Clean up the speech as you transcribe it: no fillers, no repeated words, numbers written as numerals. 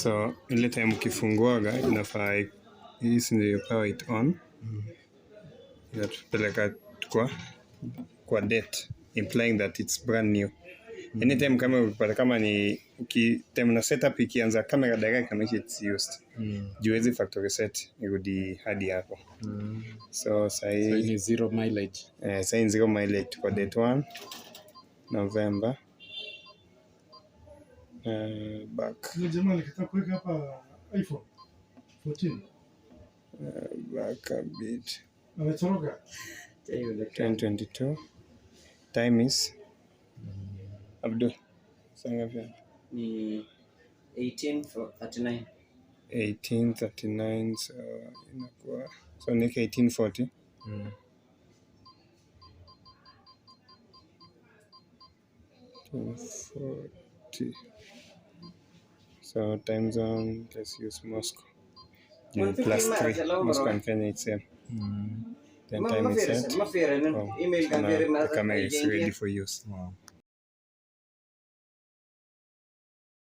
So ile time ukifunguaga inafaa hii ndio power it on. Inatupeleka kwa date, implying that it's brand new. Anytime kama ukipata kama ni time na setup ikianza camera direct kama it's used. Juwezi factory set irudi hadi hapo. So sai ni 0 mileage. Sai 0 mileage kwa date 1 November. Back. Jamaa nikitaka kuweka hapa iPhone 14. Back a bit. Ametoroka. 10:22. Time is Abdul. Sanga ni 18:39. 18:39, so inakuwa so ni 18:40. 2:40. So time zone, let's use Moscow. +3. Moscow and Kenya it's same. Then time is set. Email The camera is ready for use. Wow.